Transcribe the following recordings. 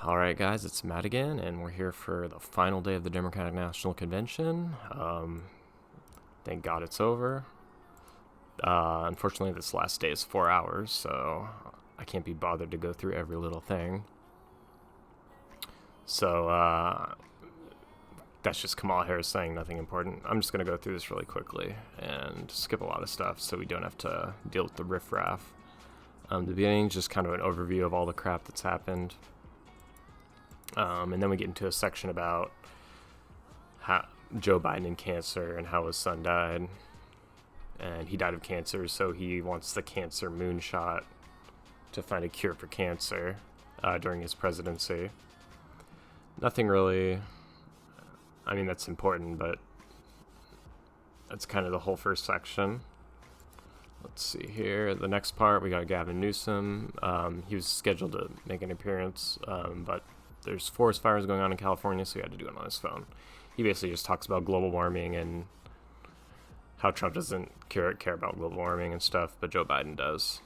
All right, guys, it's Matt again, and we're here for the final day of the Democratic National Convention. Thank God it's over. Unfortunately, this last day is 4 hours, so I can't be bothered to go through every little thing. So that's just Kamala Harris saying nothing important. I'm just going to go through this really quickly and skip a lot of stuff so we don't have to deal with the riffraff. The beginning is just kind of an overview of all the crap that's happened. And then we get into a section about how Joe Biden and cancer and how his son died. And he died of cancer, so he wants the cancer moonshot to find a cure for cancer during his presidency. Nothing really, I mean, that's important, but that's kind of the whole first section. Let's see here. The next part, we got Gavin Newsom. He was scheduled to make an appearance, but there's forest fires going on in California, so he had to do it on his phone. He basically just talks about global warming and how Trump doesn't care about global warming and stuff, but Joe Biden does.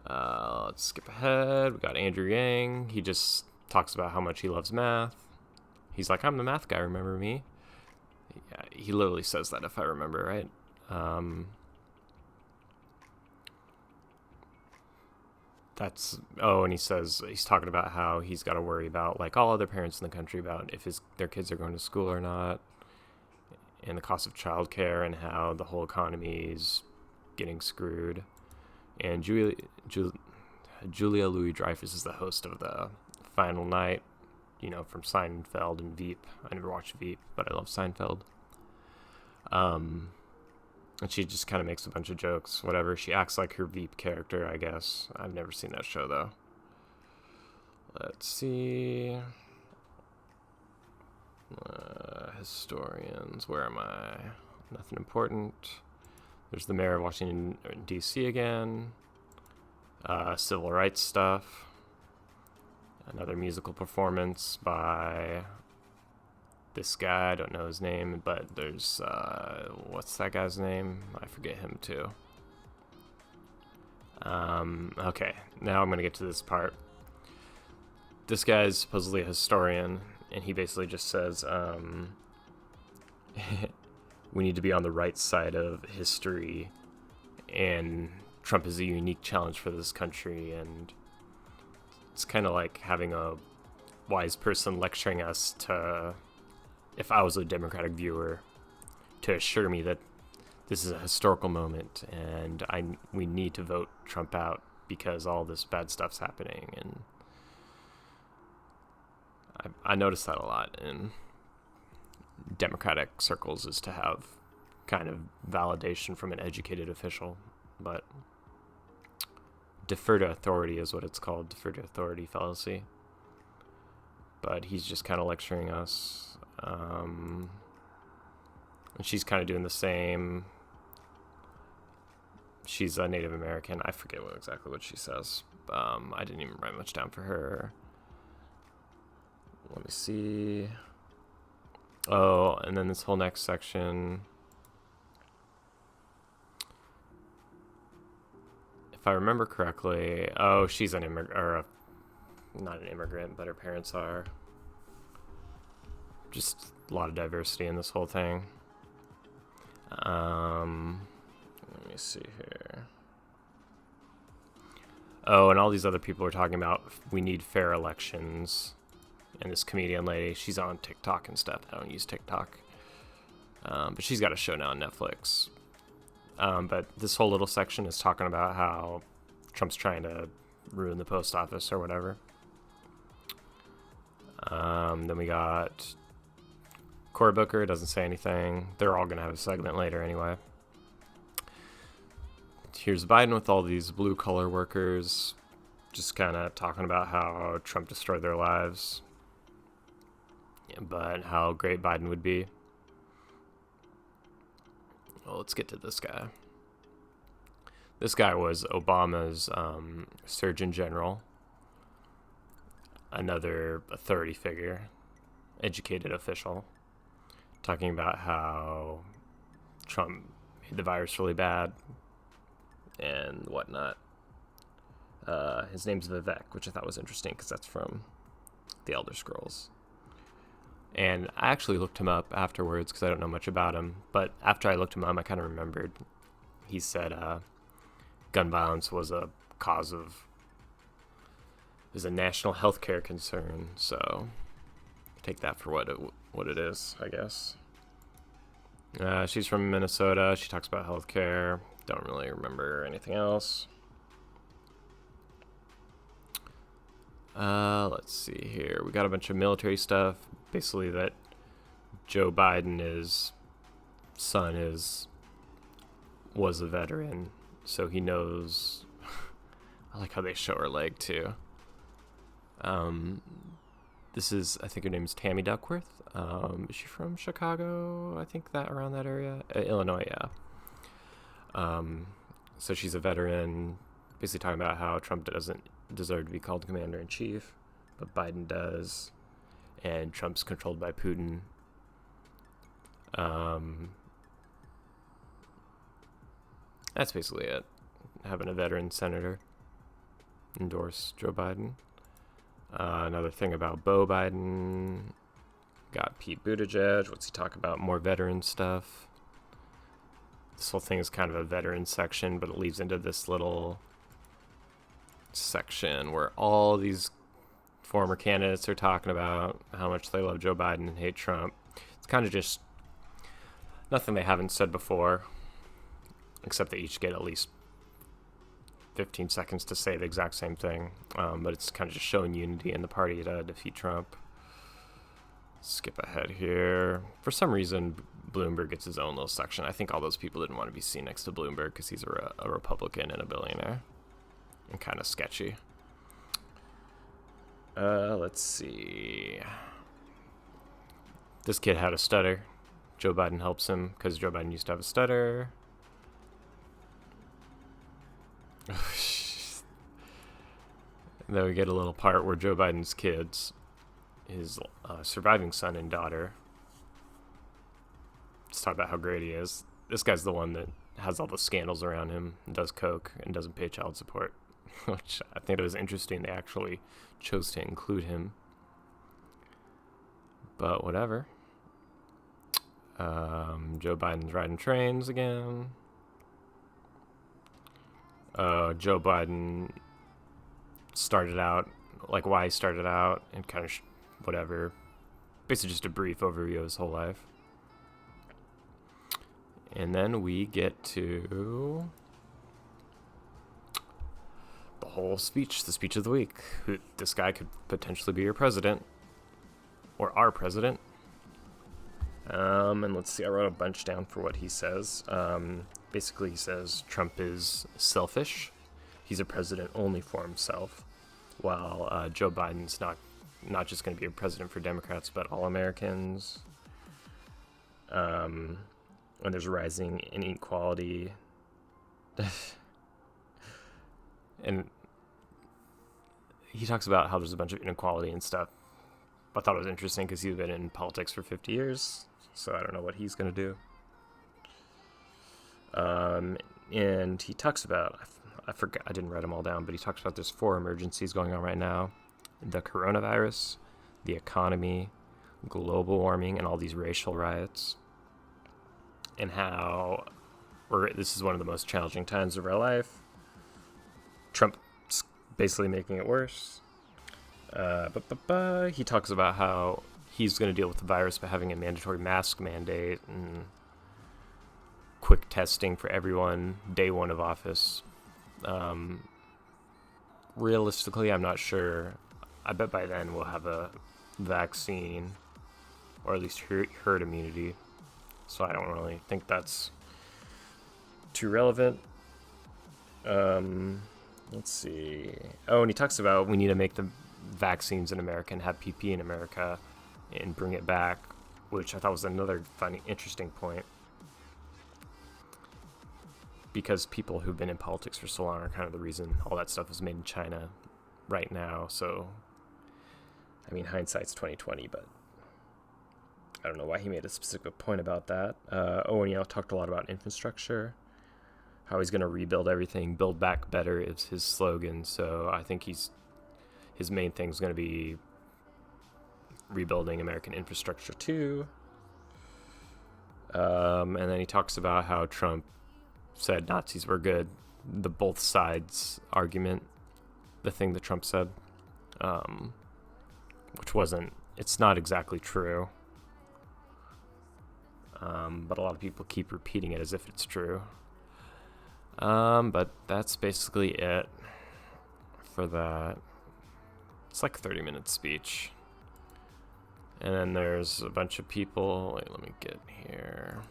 Let's skip ahead. We got Andrew Yang. He just talks about how much he loves math. He's like, I'm the math guy, remember me? Yeah, he literally says that, if I remember right. And he says he's talking about how he's got to worry about, like all other parents in the country, about if their kids are going to school or not, and the cost of childcare, and how the whole economy is getting screwed. And Julia Louis-Dreyfus is the host of the final night, from Seinfeld and Veep. I never watched Veep, but I love Seinfeld. And she just kind of makes a bunch of jokes, whatever. She acts like her Veep character, I guess. I've never seen that show, though. Let's see. Historians, where am I? Nothing important. There's the mayor of Washington, D.C. again. Civil rights stuff. Another musical performance by this guy. I don't know his name, but there's, what's that guy's name? I forget him too. Okay, now I'm going to get to this part. This guy's supposedly a historian, and he basically just says, we need to be on the right side of history, and Trump is a unique challenge for this country, and it's kind of like having a wise person lecturing us to, if I was a Democratic viewer, to assure me that this is a historical moment and we need to vote Trump out because all this bad stuff's happening. And I noticed that a lot in Democratic circles, is to have kind of validation from an educated official. But defer to authority is what it's called, defer to authority fallacy. But he's just kind of lecturing us. And she's kind of doing the same. She's a Native American. I forget exactly what she says. I didn't even write much down for her. Let me see. Oh, and then this whole next section. If I remember correctly, she's an immigrant, or not an immigrant, but her parents are. Just a lot of diversity in this whole thing. Let me see here. Oh, and all these other people are talking about we need fair elections. And this comedian lady, she's on TikTok and stuff. I don't use TikTok. But she's got a show now on Netflix. But this whole little section is talking about how Trump's trying to ruin the post office or whatever. Then we got Cory Booker, doesn't say anything. They're all going to have a segment later anyway. Here's Biden with all these blue collar workers, just kind of talking about how Trump destroyed their lives, but how great Biden would be. Well, let's get to this guy. This guy was Obama's Surgeon General, another authority figure, educated official, talking about how Trump made the virus really bad and whatnot. His name's Vivek, which I thought was interesting because that's from the Elder Scrolls. And I actually looked him up afterwards because I don't know much about him. But after I looked him up, I kind of remembered. He said gun violence was a national healthcare concern. So take that for what it is, I guess. She's from Minnesota. She talks about healthcare. Don't really remember anything else. Let's see here. We got a bunch of military stuff. Basically that Joe Biden's son was a veteran, so he knows. I like how they show her leg too. This is, I think her name is Tammy Duckworth. Is she from Chicago? I think that around that area. Illinois, yeah. So she's a veteran, basically talking about how Trump doesn't deserve to be called commander-in-chief, but Biden does, and Trump's controlled by Putin. That's basically it. Having a veteran senator endorse Joe Biden. Another thing about Beau Biden. Got Pete Buttigieg. What's he talk about? More veteran stuff. This whole thing is kind of a veteran section, but it leads into this little section where all these former candidates are talking about how much they love Joe Biden and hate Trump. It's kind of just nothing they haven't said before, except they each get at least 15 seconds to say the exact same thing. But it's kind of just showing unity in the party to defeat Trump. Skip ahead here. For some reason, Bloomberg gets his own little section. I think all those people didn't want to be seen next to Bloomberg because he's a Republican and a billionaire. And kind of sketchy. Let's see. This kid had a stutter. Joe Biden helps him because Joe Biden used to have a stutter. Then we get a little part where Joe Biden's kids, his surviving son and daughter, let's talk about how great he is. This guy's the one that has all the scandals around him, does coke, and doesn't pay child support. Which I think it was interesting they actually chose to include him. But whatever. Joe Biden's riding trains again. Joe Biden started out, like why he started out, and kind of whatever. Basically just a brief overview of his whole life. And then we get to the whole speech, the speech of the week. This guy could potentially be your president, or our president. And let's see, I wrote a bunch down for what he says. Basically, he says Trump is selfish. He's a president only for himself, while Joe Biden's not just going to be a president for Democrats, but all Americans. And there's rising inequality. And he talks about how there's a bunch of inequality and stuff. I thought it was interesting because he's been in politics for 50 years, so I don't know what he's going to do. And he talks about, I forgot, I didn't write them all down, but he talks about there's 4 emergencies going on right now. The coronavirus, the economy, global warming, and all these racial riots. And how this is one of the most challenging times of our life. Trump's basically making it worse. He talks about how he's going to deal with the virus by having a mandatory mask mandate and quick testing for everyone day one of office. Realistically, I'm not sure. I bet by then we'll have a vaccine, or at least herd immunity. So I don't really think that's too relevant. Let's see. Oh, and he talks about we need to make the vaccines in America and have PP in America and bring it back, which I thought was another funny, interesting point. Because people who've been in politics for so long are kind of the reason all that stuff is made in China right now. So, I mean, hindsight's 20/20, but I don't know why he made a specific point about that. And talked a lot about infrastructure, how he's going to rebuild everything. Build back better is his slogan. So I think his main thing is going to be rebuilding American infrastructure too. And then he talks about how Trump said Nazis were good. The both sides argument, the thing that Trump said, which it's not exactly true. But a lot of people keep repeating it as if it's true. But that's basically it for that. It's like a 30-minute speech. And then there's a bunch of people. Wait, let me get here.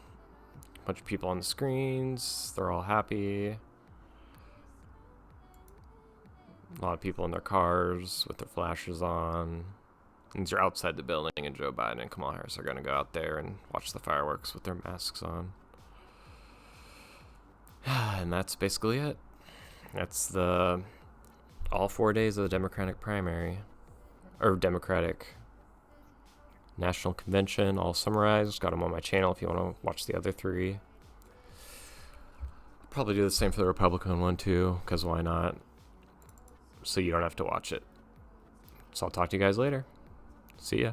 A bunch of people on the screens. They're all happy. A lot of people in their cars with their flashes on. These are outside the building, and Joe Biden and Kamala Harris are going to go out there and watch the fireworks with their masks on. And that's basically it. That's all 4 days of the Democratic primary, or Democratic National Convention, all summarized. Got them on my channel if you want to watch the other 3. Probably do the same for the Republican one too, because why not? So you don't have to watch it. So I'll talk to you guys later. See ya.